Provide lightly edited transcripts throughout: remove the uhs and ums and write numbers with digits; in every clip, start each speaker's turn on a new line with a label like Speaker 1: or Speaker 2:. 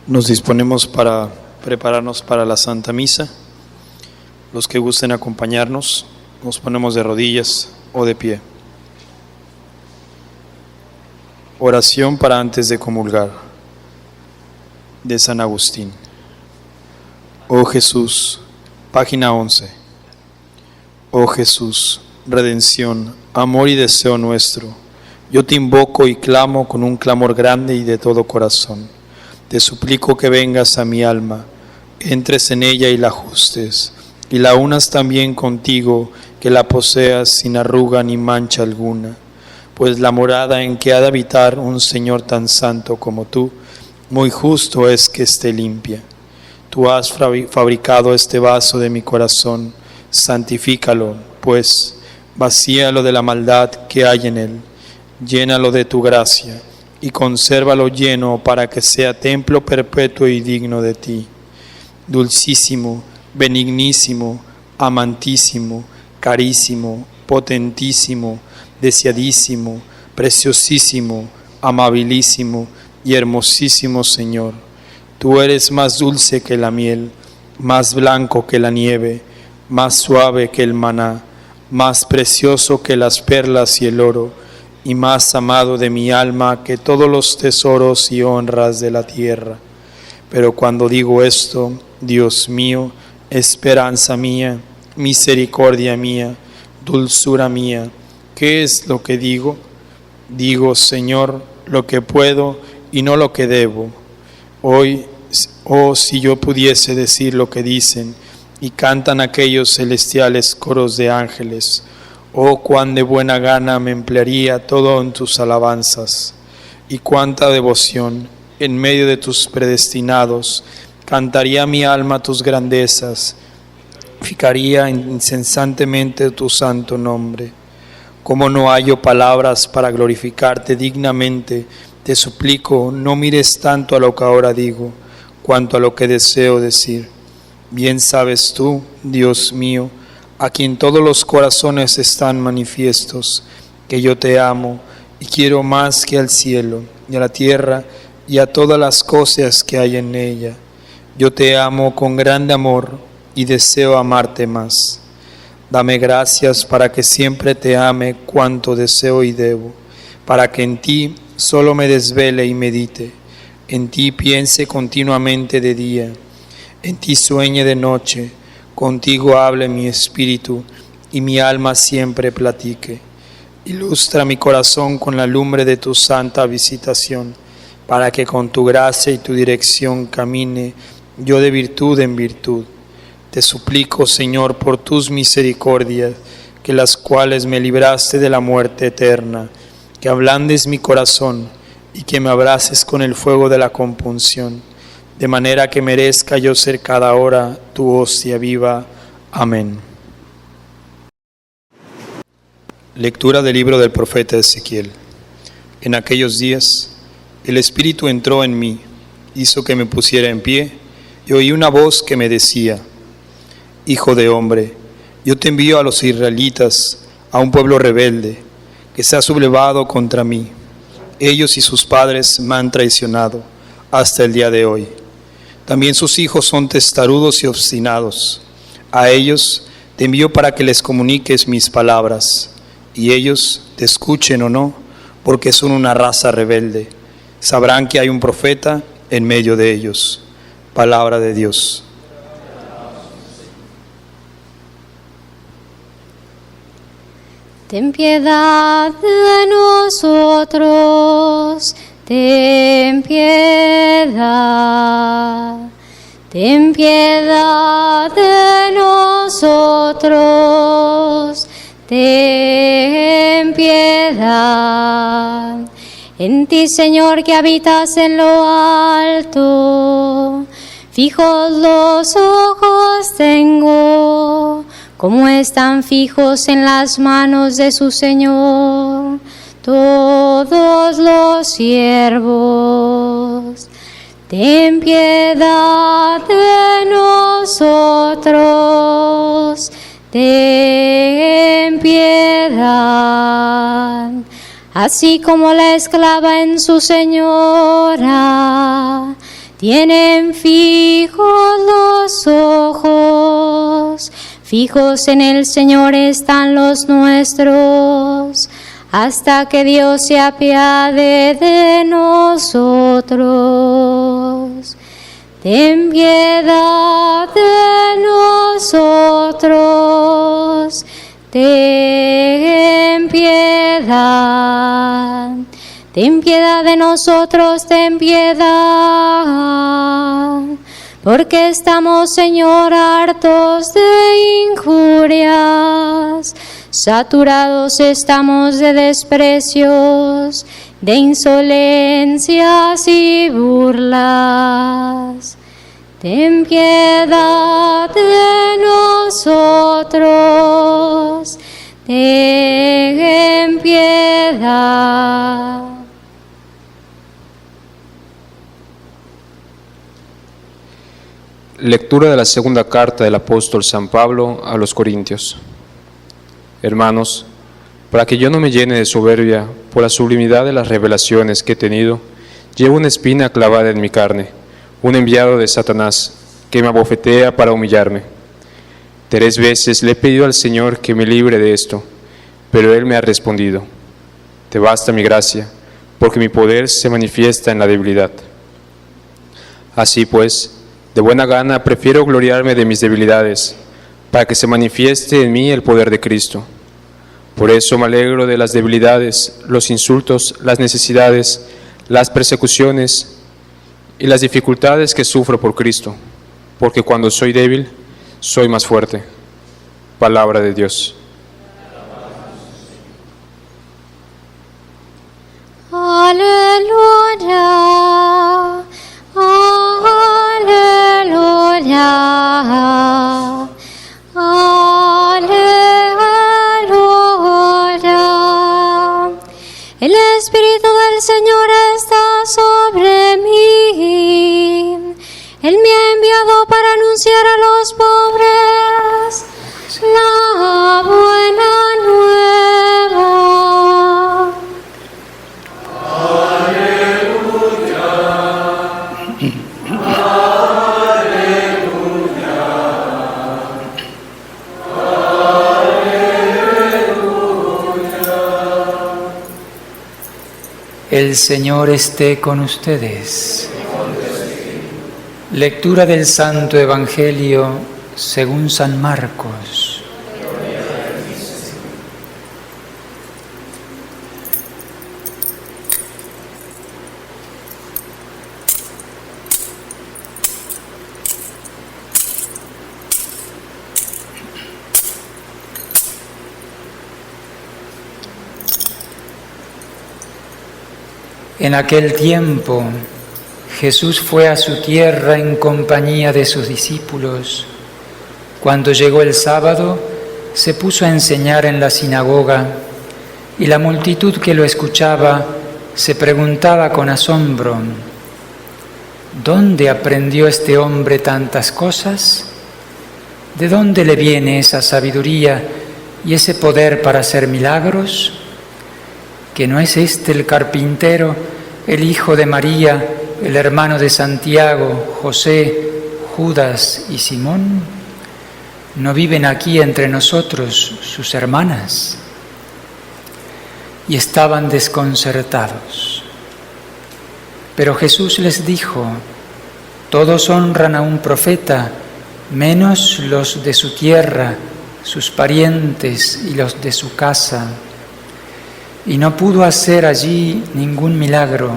Speaker 1: Nos disponemos para prepararnos para la Santa Misa. Los que gusten acompañarnos, nos ponemos de rodillas o de pie. Oración para antes de comulgar, de San Agustín. Oh Jesús, página 11. Oh Jesús, redención, amor y deseo nuestro, yo te invoco y clamo con un clamor grande y de todo corazón. Te suplico que vengas a mi alma, entres en ella y la ajustes, y la unas también contigo, que la poseas sin arruga ni mancha alguna. Pues la morada en que ha de habitar un Señor tan santo como tú, muy justo es que esté limpia. Tú has fabricado este vaso de mi corazón, santifícalo, pues, vacíalo de la maldad que hay en él, llénalo de tu gracia, y consérvalo lleno para que sea templo perpetuo y digno de ti. Dulcísimo, benignísimo, amantísimo, carísimo, potentísimo, deseadísimo, preciosísimo, amabilísimo y hermosísimo Señor. Tú eres más dulce que la miel, más blanco que la nieve, más suave que el maná, más precioso que las perlas y el oro, y más amado de mi alma que todos los tesoros y honras de la tierra. Pero cuando digo esto, Dios mío, esperanza mía, misericordia mía, dulzura mía, ¿qué es lo que digo? Digo, Señor, lo que puedo y no lo que debo. Hoy, oh, si yo pudiese decir lo que dicen y cantan aquellos celestiales coros de ángeles, oh, cuán de buena gana me emplearía todo en tus alabanzas, y cuánta devoción en medio de tus predestinados, cantaría mi alma tus grandezas, ficaría incesantemente tu santo nombre. Como no hallo palabras para glorificarte dignamente, te suplico, no mires tanto a lo que ahora digo, cuanto a lo que deseo decir. Bien sabes tú, Dios mío, a quien todos los corazones están manifiestos, que yo te amo y quiero más que al cielo y a la tierra y a todas las cosas que hay en ella. Yo te amo con grande amor y deseo amarte más. Dame gracias para que siempre te ame cuanto deseo y debo, para que en ti solo me desvele y medite, en ti piense continuamente de día, en ti sueñe de noche, contigo hable mi espíritu y mi alma siempre platique. Ilustra mi corazón con la lumbre de tu santa visitación, para que con tu gracia y tu dirección camine yo de virtud en virtud. Te suplico, Señor, por tus misericordias, que las cuales me libraste de la muerte eterna, que ablandes mi corazón y que me abraces con el fuego de la compunción, de manera que merezca yo ser cada hora tu hostia viva. Amén. Lectura del libro del profeta Ezequiel. En aquellos días, el Espíritu entró en mí, hizo que me pusiera en pie, y oí una voz que me decía: Hijo de hombre, yo te envío a los israelitas, a un pueblo rebelde, que se ha sublevado contra mí. Ellos y sus padres me han traicionado hasta el día de hoy. También sus hijos son testarudos y obstinados. A ellos te envío para que les comuniques mis palabras, y ellos te escuchen o no, porque son una raza rebelde. Sabrán que hay un profeta en medio de ellos. Palabra de Dios.
Speaker 2: Ten piedad de nosotros, ten piedad. Ten piedad de nosotros, ten piedad. En ti, Señor, que habitas en lo alto, fijos los ojos tengo, como están fijos en las manos de su Señor todos los siervos. Ten piedad de nosotros, ten piedad. Así como la esclava en su señora Tienen fijos los ojos, fijos en el Señor están los nuestros, hasta que Dios se apiade de nosotros. Ten piedad de nosotros, ten piedad. Ten piedad de nosotros, ten piedad, porque estamos, Señor, hartos de injurias, saturados estamos de desprecios, de insolencias y burlas. Ten piedad de nosotros, ten piedad.
Speaker 3: Lectura de la segunda carta del apóstol San Pablo a los Corintios. Hermanos, para que yo no me llene de soberbia por la sublimidad de las revelaciones que he tenido, llevo una espina clavada en mi carne, un enviado de Satanás, que me abofetea para humillarme. 3 veces le he pedido al Señor que me libre de esto, pero Él me ha respondido: te basta mi gracia, porque mi poder se manifiesta en la debilidad. Así pues, de buena gana prefiero gloriarme de mis debilidades, para que se manifieste en mí el poder de Cristo. Por eso me alegro de las debilidades, los insultos, las necesidades, las persecuciones y las dificultades que sufro por Cristo, porque cuando soy débil, soy más fuerte. Palabra de Dios.
Speaker 2: Aleluya, aleluya, aleluya. El Espíritu del Señor está sobre mí. Él me ha enviado para anunciar a los pobres la buena nueva.
Speaker 4: El Señor esté con ustedes. Lectura del Santo Evangelio según San Marcos. En aquel tiempo, Jesús fue a su tierra en compañía de sus discípulos. Cuando llegó el sábado, se puso a enseñar en la sinagoga, y la multitud que lo escuchaba se preguntaba con asombro: ¿dónde aprendió este hombre tantas cosas? ¿De dónde le viene esa sabiduría y ese poder para hacer milagros? ¿Que no es este el carpintero, el hijo de María, el hermano de Santiago, José, Judas y Simón? ¿No viven aquí entre nosotros sus hermanas? Y estaban desconcertados. Pero Jesús les dijo: todos honran a un profeta, menos los de su tierra, sus parientes y los de su casa. Y no pudo hacer allí ningún milagro,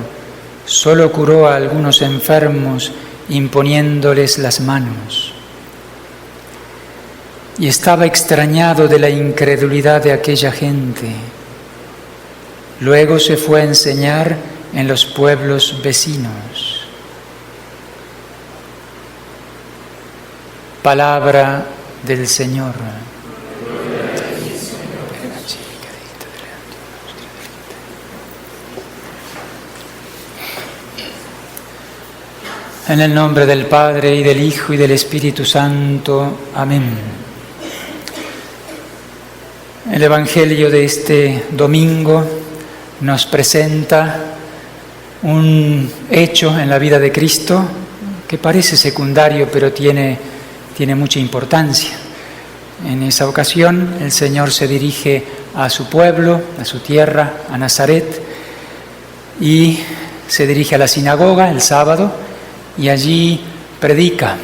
Speaker 4: solo curó a algunos enfermos imponiéndoles las manos. Y estaba extrañado de la incredulidad de aquella gente. Luego se fue a enseñar en los pueblos vecinos. Palabra del Señor. En el nombre del Padre, y del Hijo, y del Espíritu Santo. Amén. El Evangelio de este domingo nos presenta un hecho en la vida de Cristo, que parece secundario, pero tiene mucha importancia. En esa ocasión el Señor se dirige a su pueblo, a su tierra, a Nazaret, y se dirige a la sinagoga el sábado y allí predica.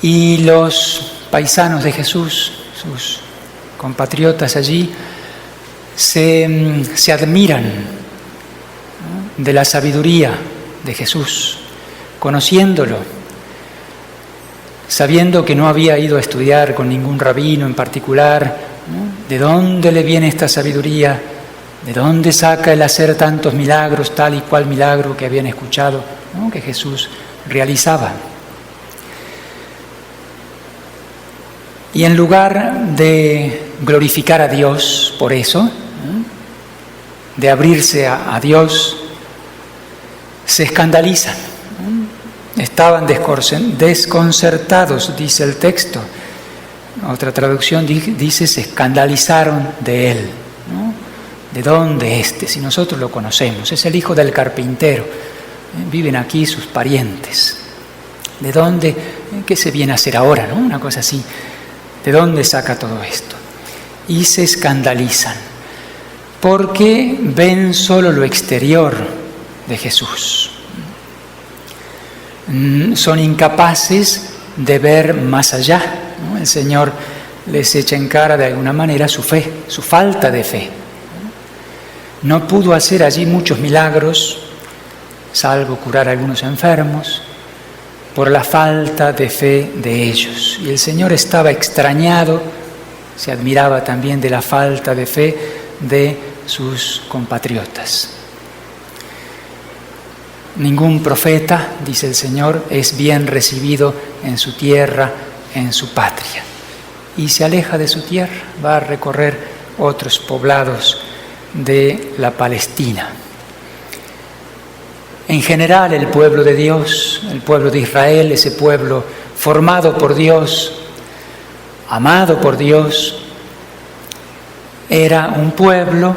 Speaker 4: Y los paisanos de Jesús, sus compatriotas allí, se admiran, ¿no?, de la sabiduría de Jesús, conociéndolo, sabiendo que no había ido a estudiar con ningún rabino en particular, ¿no? ¿De dónde le viene esta sabiduría? ¿De dónde saca el hacer tantos milagros, tal y cual milagro que habían escuchado, ¿no?, que Jesús realizaba? Y en lugar de glorificar a Dios por eso, ¿no?, de abrirse a Dios, se escandalizan, ¿no? Estaban desconcertados, dice el texto. Otra traducción dice, se escandalizaron de él, ¿no? ¿De dónde este? Si nosotros lo conocemos, es el hijo del carpintero, viven aquí sus parientes. ¿De dónde? ¿Qué se viene a hacer ahora, no? Una cosa así. ¿De dónde saca todo esto? Y se escandalizan, porque ven solo lo exterior de Jesús. Son incapaces de ver más allá, ¿no? El Señor les echa en cara de alguna manera su fe, su falta de fe. No pudo hacer allí muchos milagros, salvo curar a algunos enfermos, por la falta de fe de ellos. Y el Señor estaba extrañado, se admiraba también de la falta de fe de sus compatriotas. Ningún profeta, dice el Señor, es bien recibido en su tierra, en su patria. Y se aleja de su tierra, va a recorrer otros poblados de la Palestina. En general, el pueblo de Dios, el pueblo de Israel, ese pueblo formado por Dios, amado por Dios, era un pueblo,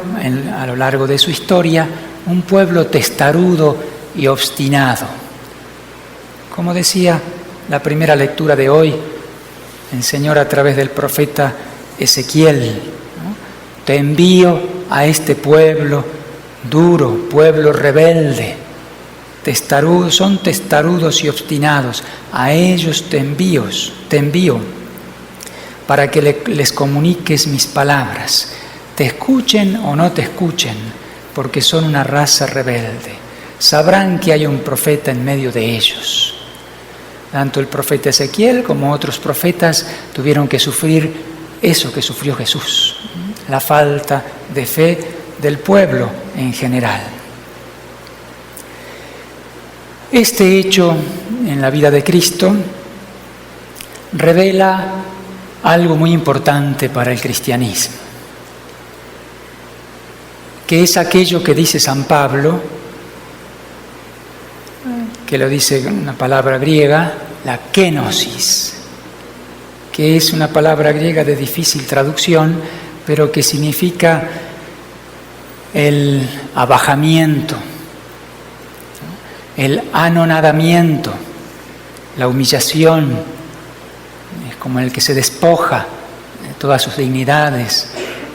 Speaker 4: a lo largo de su historia, un pueblo testarudo y obstinado. Como decía la primera lectura de hoy, el Señor a través del profeta Ezequiel, ¿no?, te envío a este pueblo duro, pueblo rebelde, testarudos, son testarudos y obstinados, a ellos te envío para que les comuniques mis palabras, te escuchen o no te escuchen, porque son una raza rebelde. Sabrán que hay un profeta en medio de ellos. Tanto el profeta Ezequiel como otros profetas tuvieron que sufrir eso que sufrió Jesús, la falta de fe del pueblo en general. Este hecho en la vida de Cristo revela algo muy importante para el cristianismo, que es aquello que dice San Pablo, que lo dice una palabra griega, la kenosis, que es una palabra griega de difícil traducción, pero que significa el abajamiento, el anonadamiento, la humillación. Es como el que se despoja de todas sus dignidades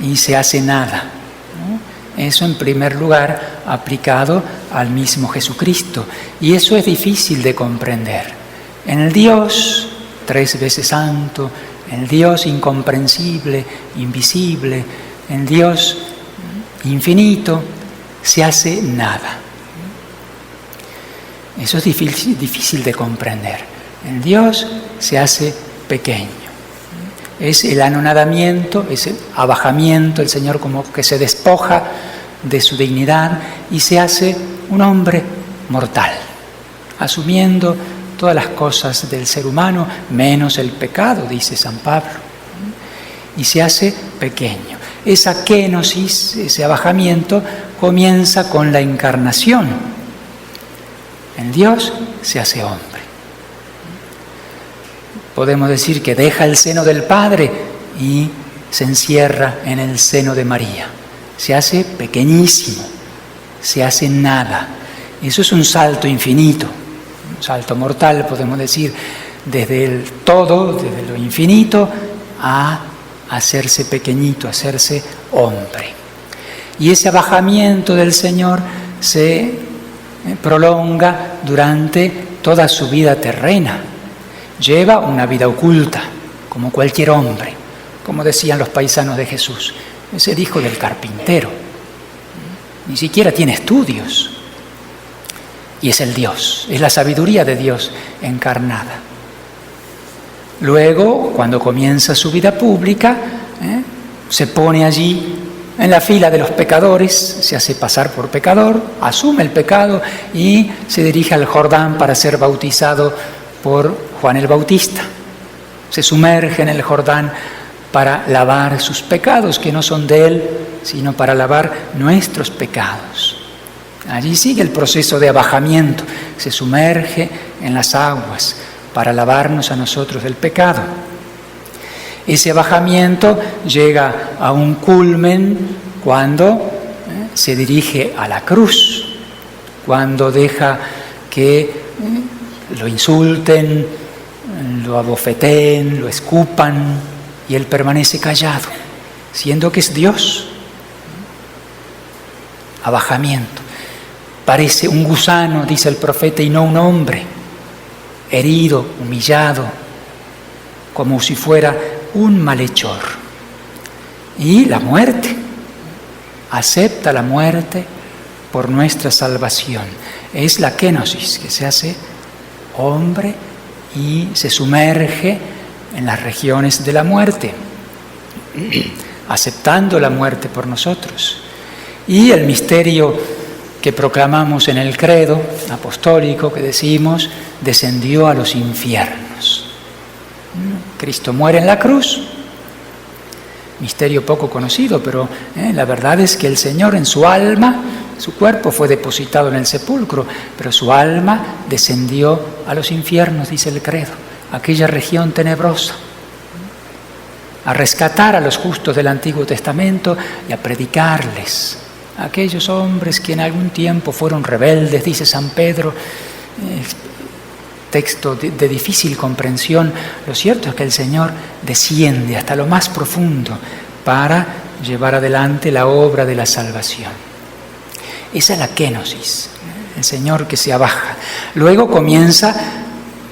Speaker 4: y se hace nada, ¿no? Eso en primer lugar aplicado al mismo Jesucristo. Y eso es difícil de comprender. En el Dios 3 veces santo, en el Dios incomprensible, invisible, en el Dios infinito, se hace nada. Eso es difícil de comprender. En Dios se hace pequeño. Es el anonadamiento, es el abajamiento, el Señor como que se despoja de su dignidad y se hace un hombre mortal, asumiendo todas las cosas del ser humano, menos el pecado, dice San Pablo, y se hace pequeño. Esa kenosis, ese abajamiento, comienza con la encarnación. En Dios se hace hombre. Podemos decir que deja el seno del Padre y se encierra en el seno de María. Se hace pequeñísimo, se hace nada. Eso es un salto infinito, un salto mortal, podemos decir, desde el todo, desde lo infinito, a hacerse pequeñito, hacerse hombre. Y ese abajamiento del Señor se prolonga durante toda su vida terrena. Lleva una vida oculta, como cualquier hombre, como decían los paisanos de Jesús. Es el hijo del carpintero. Ni siquiera tiene estudios. Y es el Dios, es la sabiduría de Dios encarnada. Luego, cuando comienza su vida pública, se pone allí en la fila de los pecadores, se hace pasar por pecador, asume el pecado y se dirige al Jordán para ser bautizado por Juan el Bautista. Se sumerge en el Jordán para lavar sus pecados, que no son de él, sino para lavar nuestros pecados. Allí sigue el proceso de abajamiento, se sumerge en las aguas para lavarnos a nosotros del pecado. Ese abajamiento llega a un culmen cuando se dirige a la cruz, cuando deja que lo insulten, lo abofeteen, lo escupan, y él permanece callado, siendo que es Dios. Abajamiento. Parece un gusano, dice el profeta, y no un hombre, herido, humillado, como si fuera un malhechor. Y la muerte, acepta la muerte por nuestra salvación. Es la kenosis, que se hace hombre y se sumerge en las regiones de la muerte, aceptando la muerte por nosotros. Y el misterio que proclamamos en el credo apostólico, que decimos, descendió a los infiernos. Cristo muere en la cruz, misterio poco conocido, pero la verdad es que el Señor en su alma, su cuerpo fue depositado en el sepulcro, pero su alma descendió a los infiernos, dice el credo, aquella región tenebrosa, a rescatar a los justos del Antiguo Testamento y a predicarles a aquellos hombres que en algún tiempo fueron rebeldes, dice San Pedro, texto de difícil comprensión. Lo cierto es que el Señor desciende hasta lo más profundo para llevar adelante la obra de la salvación. Esa es la kenosis, el Señor que se abaja. Luego comienza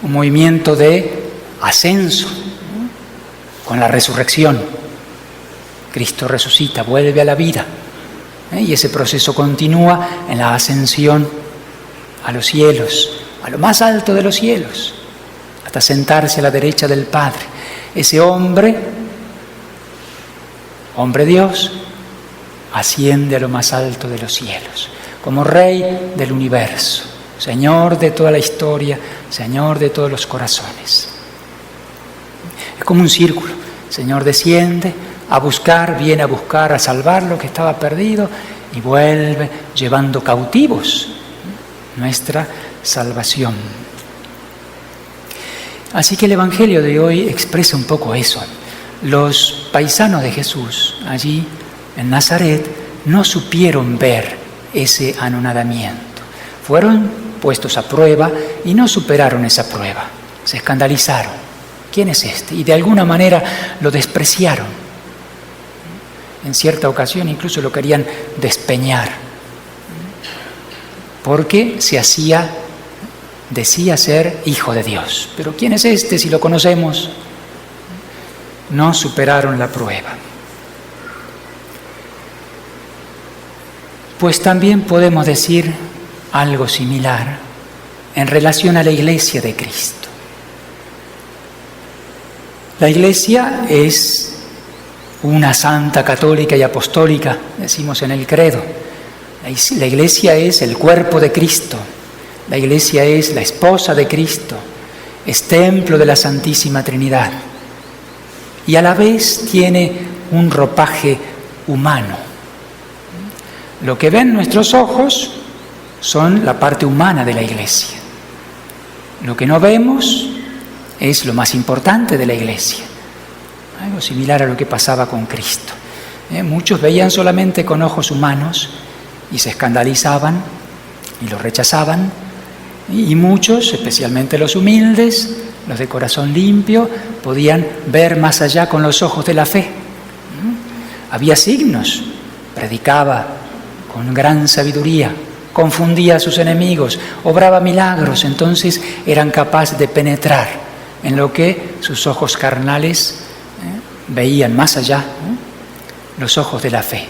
Speaker 4: un movimiento de ascenso, con la resurrección. Cristo resucita, vuelve a la vida, y ese proceso continúa en la ascensión a los cielos, a lo más alto de los cielos, hasta sentarse a la derecha del Padre. Ese hombre Dios, asciende a lo más alto de los cielos, como Rey del universo, Señor de toda la historia, Señor de todos los corazones. Es como un círculo. El Señor desciende a buscar, viene a buscar, a salvar lo que estaba perdido y vuelve llevando cautivos nuestra salvación. Así que el Evangelio de hoy expresa un poco eso. Los paisanos de Jesús allí en Nazaret no supieron ver ese anonadamiento. Fueron puestos a prueba y no superaron esa prueba. Se escandalizaron. ¿Quién es este? Y de alguna manera lo despreciaron. En cierta ocasión incluso lo querían despeñar, porque decía ser hijo de Dios. Pero ¿quién es este si lo conocemos? No superaron la prueba. Pues también podemos decir algo similar en relación a la Iglesia de Cristo. La Iglesia es una santa, católica y apostólica, decimos en el credo. La Iglesia es el cuerpo de Cristo. La Iglesia es la esposa de Cristo. Es templo de la Santísima Trinidad. Y a la vez tiene un ropaje humano. Lo que ven nuestros ojos son la parte humana de la Iglesia. Lo que no vemos es lo más importante de la Iglesia. Algo similar a lo que pasaba con y lo rechazaban, y muchos, especialmente los humildes, los de corazón limpio, podían ver más allá con los ojos de la fe. Había signos, predicaba con gran sabiduría, confundía a sus enemigos, obraba milagros, entonces eran capaces de penetrar en lo que sus ojos carnales veían más allá, los ojos de la fe.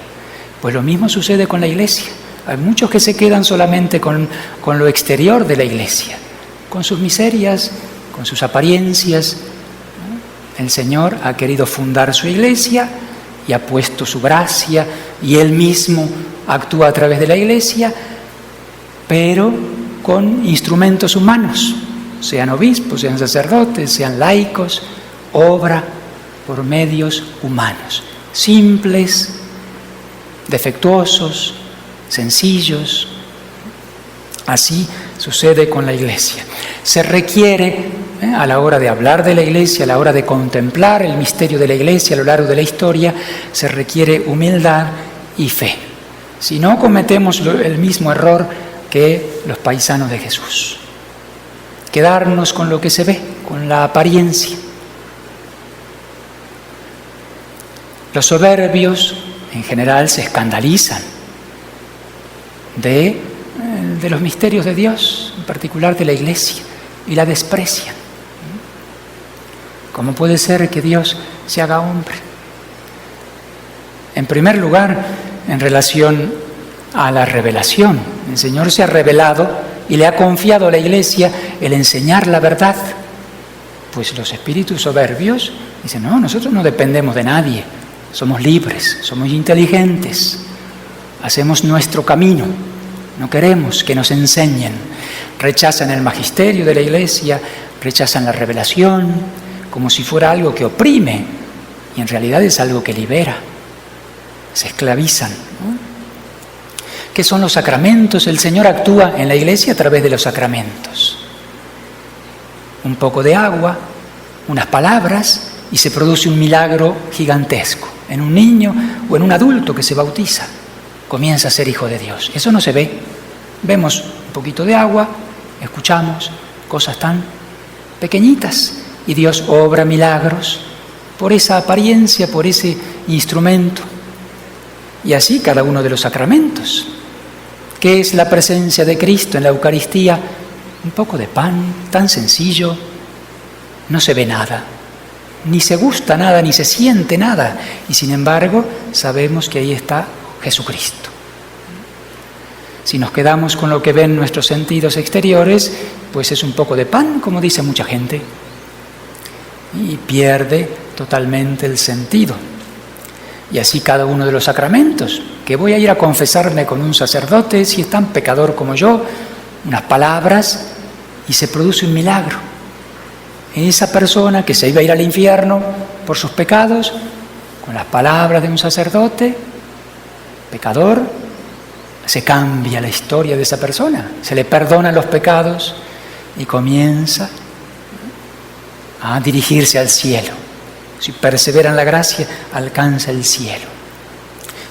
Speaker 4: Pues lo mismo sucede con la Iglesia. Hay muchos que se quedan solamente con lo exterior de la Iglesia, con sus miserias, con sus apariencias. El Señor ha querido fundar su Iglesia y ha puesto su gracia, y Él mismo actúa a través de la Iglesia, pero con instrumentos humanos, sean obispos, sean sacerdotes, sean laicos, obra por medios humanos, simples, defectuosos, sencillos. Así sucede con la Iglesia. Se requiere, a la hora de hablar de la Iglesia, a la hora de contemplar el misterio de la Iglesia a lo largo de la historia, se requiere humildad y fe. Si no, cometemos el mismo error que los paisanos de Jesús. Quedarnos con lo que se ve, con la apariencia. Los soberbios, en general, se escandalizan de los misterios de Dios, en particular de la Iglesia, y la desprecian. ¿Cómo puede ser que Dios se haga hombre? En primer lugar, en relación a la revelación. El Señor se ha revelado y le ha confiado a la Iglesia el enseñar la verdad. Pues los espíritus soberbios dicen, no, nosotros no dependemos de nadie, somos libres, somos inteligentes, hacemos nuestro camino, no queremos que nos enseñen. Rechazan el magisterio de la Iglesia, rechazan la revelación, como si fuera algo que oprime, y en realidad es algo que libera. Se esclavizan, ¿no? ¿Qué son los sacramentos? El Señor actúa en la Iglesia a través de los sacramentos. Un poco de agua, unas palabras, y se produce un milagro gigantesco. En un niño o en un adulto que se bautiza, comienza a ser hijo de Dios. Eso no se ve. Vemos un poquito de agua, escuchamos cosas tan pequeñitas, y Dios obra milagros por esa apariencia, por ese instrumento. Y así cada uno de los sacramentos. ¿Qué es la presencia de Cristo en la Eucaristía? Un poco de pan, tan sencillo, no se ve nada, ni se gusta nada, ni se siente nada, y sin embargo sabemos que ahí está Jesucristo. Si nos quedamos con lo que ven nuestros sentidos exteriores, pues es un poco de pan, como dice mucha gente, y pierde totalmente el sentido. Y así cada uno de los sacramentos, que voy a ir a confesarme con un sacerdote, si es tan pecador como yo, unas palabras, y se produce un milagro. Esa persona que se iba a ir al infierno por sus pecados, con las palabras de un sacerdote, pecador, se cambia la historia de esa persona, se le perdonan los pecados y comienza a dirigirse al cielo. Si persevera en la gracia, alcanza el cielo.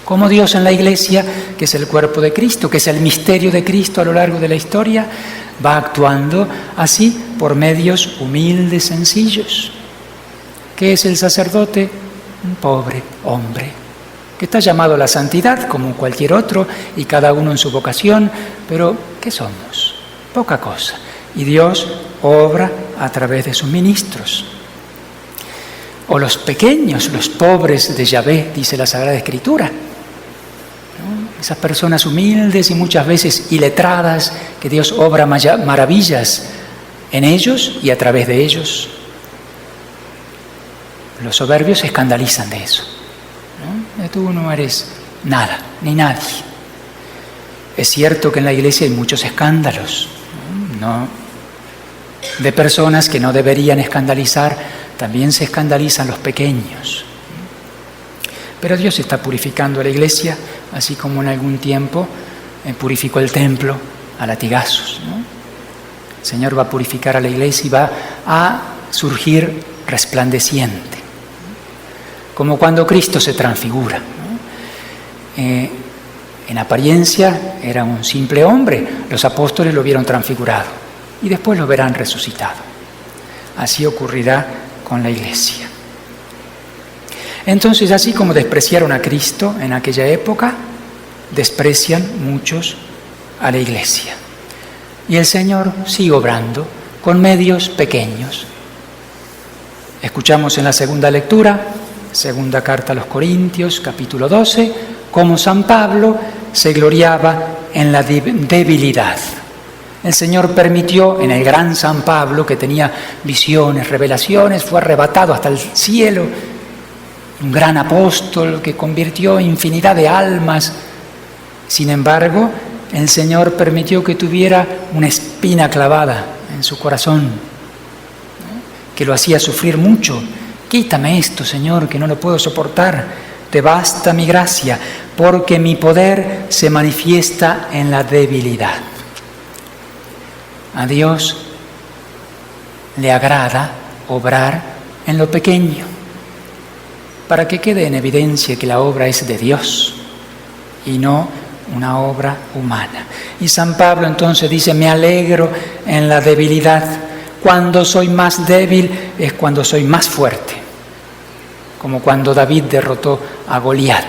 Speaker 4: Como Dios en la Iglesia, que es el cuerpo de Cristo, que es el misterio de Cristo a lo largo de la historia, va actuando así por medios humildes, sencillos. ¿Qué es el sacerdote? Un pobre hombre que está llamado a la santidad como cualquier otro y cada uno en su vocación, pero ¿qué somos? Poca cosa. Y Dios obra a través de sus ministros. O los pequeños, los pobres de Yahvé, dice la Sagrada Escritura. ¿No? Esas personas humildes y muchas veces iletradas, que Dios obra maravillas en ellos y a través de ellos. Los soberbios se escandalizan de eso. ¿No? Tú no eres nada, ni nadie. Es cierto que en la Iglesia hay muchos escándalos, ¿no? De personas que no deberían escandalizar. También se escandalizan los pequeños. Pero Dios está purificando a la Iglesia, así como en algún tiempo purificó el templo a latigazos, ¿no? El Señor va a purificar a la Iglesia y va a surgir resplandeciente, como cuando Cristo se transfigura, ¿no? En apariencia era un simple hombre, los apóstoles lo vieron transfigurado y después lo verán resucitado. Así ocurrirá con la Iglesia. Entonces, así como despreciaron a Cristo en aquella época, desprecian muchos a la Iglesia. Y el Señor sigue obrando con medios pequeños. Escuchamos en la segunda lectura, segunda carta a los Corintios, capítulo 12, cómo San Pablo se gloriaba en la debilidad. El Señor permitió en el gran San Pablo, que tenía visiones, revelaciones, fue arrebatado hasta el cielo, un gran apóstol que convirtió infinidad de almas. Sin embargo, el Señor permitió que tuviera una espina clavada en su corazón, que lo hacía sufrir mucho. Quítame esto, Señor, que no lo puedo soportar. Te basta mi gracia, porque mi poder se manifiesta en la debilidad. A Dios le agrada obrar en lo pequeño, para que quede en evidencia que la obra es de Dios y no una obra humana. Y San Pablo entonces dice, me alegro en la debilidad. Cuando soy más débil es cuando soy más fuerte. Como cuando David derrotó a Goliat.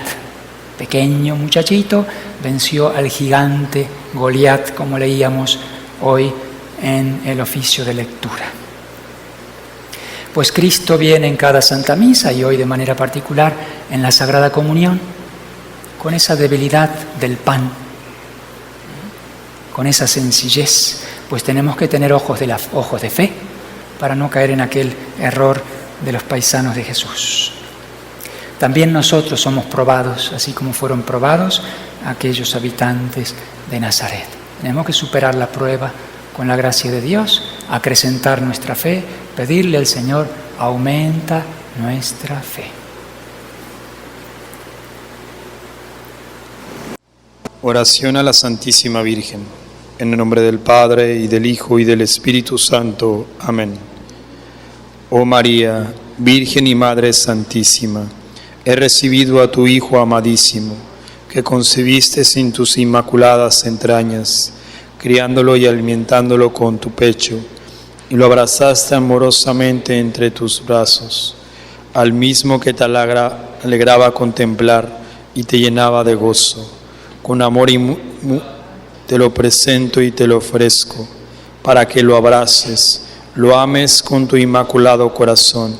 Speaker 4: Pequeño muchachito venció al gigante Goliat, como leíamos hoy en el oficio de lectura. Pues Cristo viene en cada Santa Misa y hoy de manera particular en la Sagrada Comunión, con esa debilidad del pan, con esa sencillez, pues tenemos que tener ojos de fe para no caer en aquel error de los paisanos de Jesús. También nosotros somos probados, así como fueron probados aquellos habitantes de Nazaret. Tenemos que superar la prueba con la gracia de Dios, acrecentar nuestra fe, pedirle al Señor, aumenta nuestra fe.
Speaker 1: Oración a la Santísima Virgen. En el nombre del Padre, y del Hijo, y del Espíritu Santo. Amén. Oh María, Virgen y Madre Santísima, he recibido a tu Hijo amadísimo, que concebiste sin tus inmaculadas entrañas, criándolo y alimentándolo con tu pecho, y lo abrazaste amorosamente entre tus brazos, al mismo que te alegraba contemplar y te llenaba de gozo. Con amor te lo presento y te lo ofrezco, para que lo abraces, lo ames con tu inmaculado corazón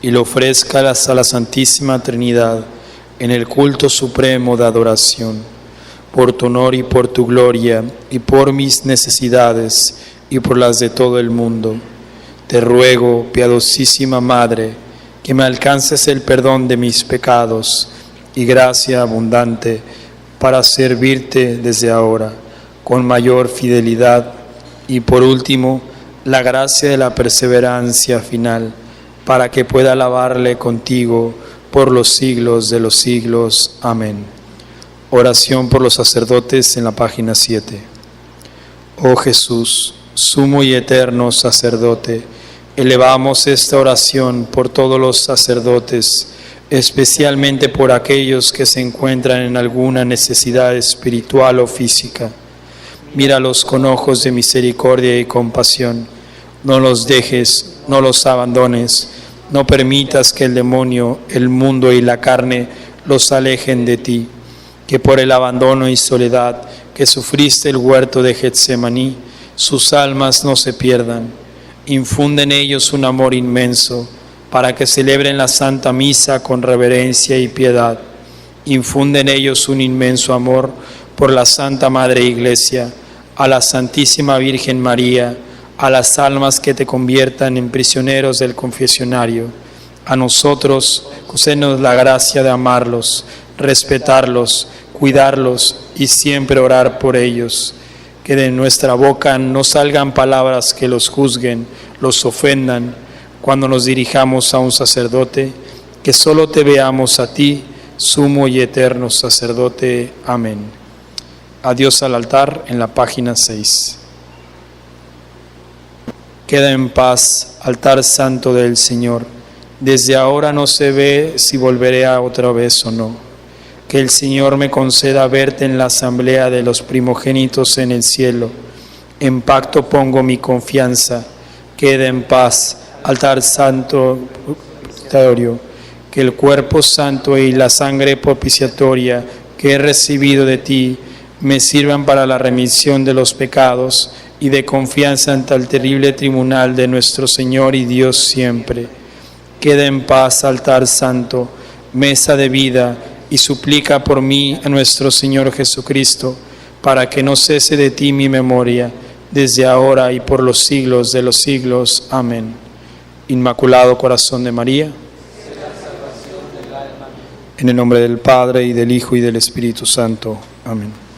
Speaker 1: y lo ofrezcas a la Santísima Trinidad en el culto supremo de adoración. Por tu honor y por tu gloria, y por mis necesidades y por las de todo el mundo, te ruego, piadosísima Madre, que me alcances el perdón de mis pecados y gracia abundante para servirte desde ahora con mayor fidelidad, y por último, la gracia de la perseverancia final, para que pueda alabarle contigo por los siglos de los siglos. Amén. Oración por los sacerdotes en la página 7. Oh Jesús, sumo y eterno sacerdote, elevamos esta oración por todos los sacerdotes, especialmente por aquellos que se encuentran en alguna necesidad espiritual o física. Míralos con ojos de misericordia y compasión. No los dejes, no los abandones, no permitas que el demonio, el mundo y la carne los alejen de ti. Que por el abandono y soledad que sufriste el huerto de Getsemaní, sus almas no se pierdan. Infunde en ellos un amor inmenso, para que celebren la Santa Misa con reverencia y piedad. Infunde en ellos un inmenso amor por la Santa Madre Iglesia, a la Santísima Virgen María, a las almas que te conviertan en prisioneros del confesionario. A nosotros, concédenos la gracia de amarlos, respetarlos, cuidarlos y siempre orar por ellos. Que de nuestra boca no salgan palabras que los juzguen, los ofendan. Cuando nos dirijamos a un sacerdote, que solo te veamos a ti, sumo y eterno sacerdote. Amén. Adiós al altar en la página 6. Queda en paz, altar santo del Señor. Desde ahora no se ve si volveré a otra vez o no. que el Señor me conceda verte en la asamblea de los primogénitos en el cielo. En pacto pongo mi confianza. Queda en paz, altar santo propiciatorio, que el cuerpo santo y la sangre propiciatoria que he recibido de ti me sirvan para la remisión de los pecados y de confianza ante el terrible tribunal de nuestro Señor y Dios siempre. Queda en paz, altar santo, mesa de vida, y suplica por mí a nuestro Señor Jesucristo, para que no cese de ti mi memoria, desde ahora y por los siglos de los siglos. Amén. Inmaculado Corazón de María, en el nombre del Padre, y del Hijo, y del Espíritu Santo. Amén.